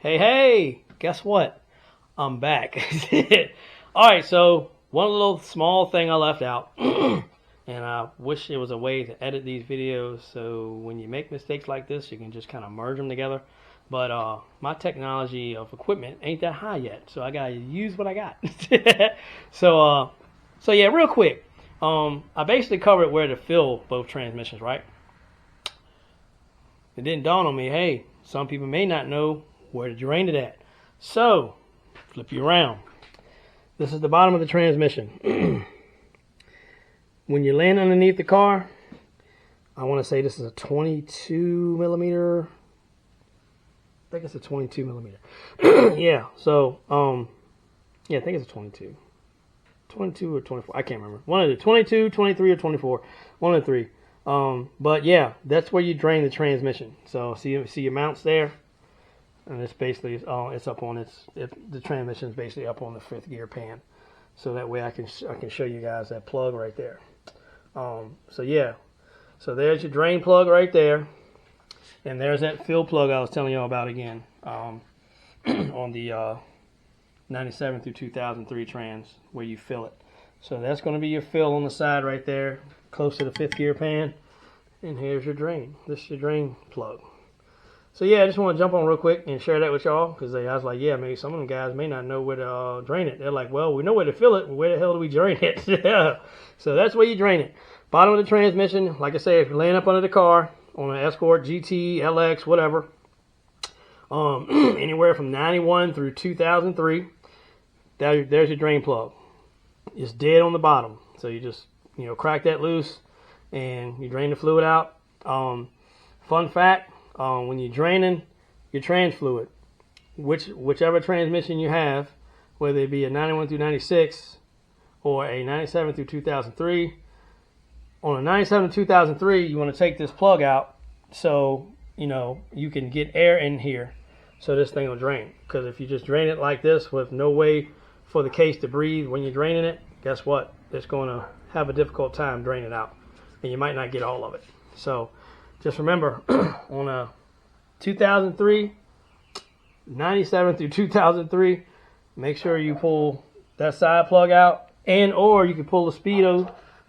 Hey, guess what? I'm back. Alright, so one little small thing I left out, and I wish there was a way to edit these videos so when you make mistakes like this, you can just kind of merge them together. But my technology of equipment ain't that high yet, so I gotta use what I got. So yeah, real quick, I basically covered where to fill both transmissions, right? It didn't dawn on me, hey, some people may not know where to drain it at. So, flip you around. This is the bottom of the transmission. When you land underneath the car, I want to say this is a 22 millimeter. I think it's a 22 millimeter. Yeah, so, yeah, I think it's a 22. 22 or 24, I can't remember. One of the 22, 23, or 24. One of the three. But yeah, that's where you drain the transmission. So, see your mounts there? And it's basically it's up on the transmission is basically up on the fifth gear pan, so that way I can show you guys that plug right there. So yeah, so there's your drain plug right there, and there's that fill plug I was telling you about again on the 97 through 2003 trans where you fill it. So that's going to be your fill on the side right there, close to the fifth gear pan, and here's your drain. This is your drain plug. So yeah, I just want to jump on real quick and share that with y'all, because I was like, yeah, maybe some of them guys may not know where to drain it. They're like, well, we know where to fill it, but where the hell do we drain it? Yeah. So that's where you drain it. Bottom of the transmission, like I say, if you're laying up under the car on an Escort, GT, LX, whatever, anywhere from 91 through 2003, there's your drain plug. It's dead on the bottom. So you just, crack that loose and you drain the fluid out. Fun fact, when you're draining your trans fluid, whichever transmission you have, whether it be a 91 through 96 or a 97 through 2003, on a 97 to 2003, you want to take this plug out so, you can get air in here so this thing will drain. Because if you just drain it like this with no way for the case to breathe when you're draining it, guess what? It's going to have a difficult time draining out, and you might not get all of it. So just remember, on a 2003, 97 through 2003, make sure you pull that side plug out, or you can pull the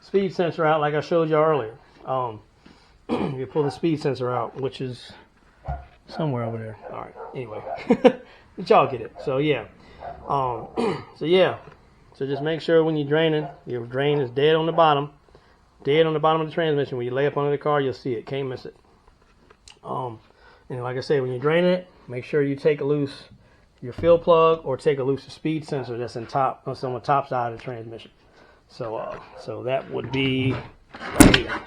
speed sensor out like I showed you earlier. You pull the speed sensor out, which is somewhere over there. All right, anyway, but y'all get it. So yeah, so just make sure when you're draining, your drain is dead on the bottom. Dead on the bottom of the transmission. When you lay up under the car, you'll see it. Can't miss it. And like I say, when you're draining it, make sure you take loose your fill plug or take loose the speed sensor that's on the top side of the transmission. So that would be right here.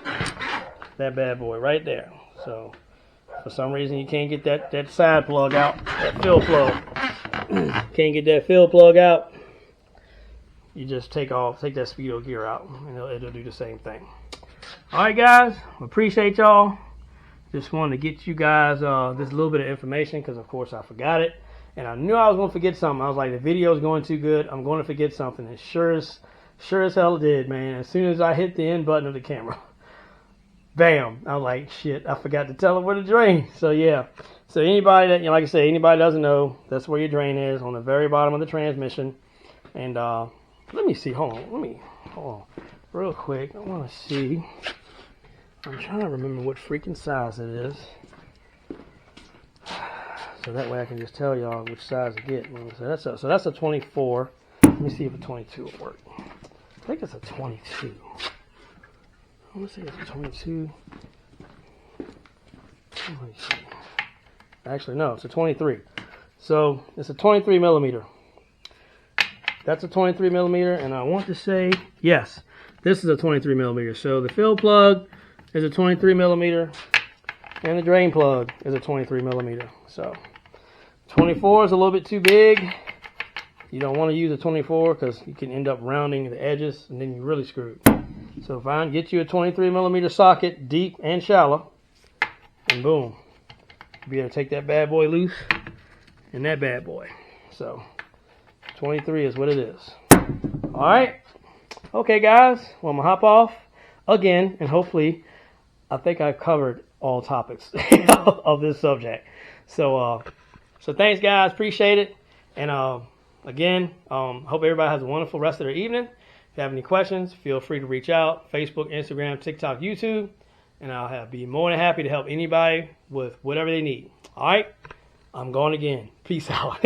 That bad boy right there. So for some reason you can't get that side plug out, that fill plug. Can't get that fill plug out. You just take that speedo gear out, and it'll do the same thing. All right, guys, appreciate y'all. Just wanted to get you guys this little bit of information, because of course I forgot it, and I knew I was going to forget something. I was like, the video's going too good. I'm going to forget something. And sure as hell it did, man. As soon as I hit the end button of the camera, bam! I was like, shit, I forgot to tell them where to drain. So yeah. So anybody that, like I say, anybody doesn't know, that's where your drain is, on the very bottom of the transmission. And let me see. Hold on. Real quick. I want to see. I'm trying to remember what freaking size it is. So that way I can just tell y'all which size to get. So that's a 24. Let me see if a 22 will work. I think it's a 22. I want to say it's a 22. Let me see. Actually, no, it's a 23. So it's a 23 millimeter. That's a 23 millimeter, and I want to say, yes, this is a 23 millimeter. So the fill plug is a 23 millimeter, and the drain plug is a 23 millimeter. So 24 is a little bit too big. You don't want to use a 24 because you can end up rounding the edges, and then you're really screwed. So fine, get you a 23 millimeter socket, deep and shallow, and boom, you'll be able to take that bad boy loose, and that bad boy. So 23 is what it is. All right. Okay, guys. Well, I'm going to hop off again, and hopefully I think I've covered all topics of this subject. So So thanks, guys. Appreciate it. And again, hope everybody has a wonderful rest of their evening. If you have any questions, feel free to reach out. Facebook, Instagram, TikTok, YouTube. And I'll be more than happy to help anybody with whatever they need. All right? I'm going again. Peace out.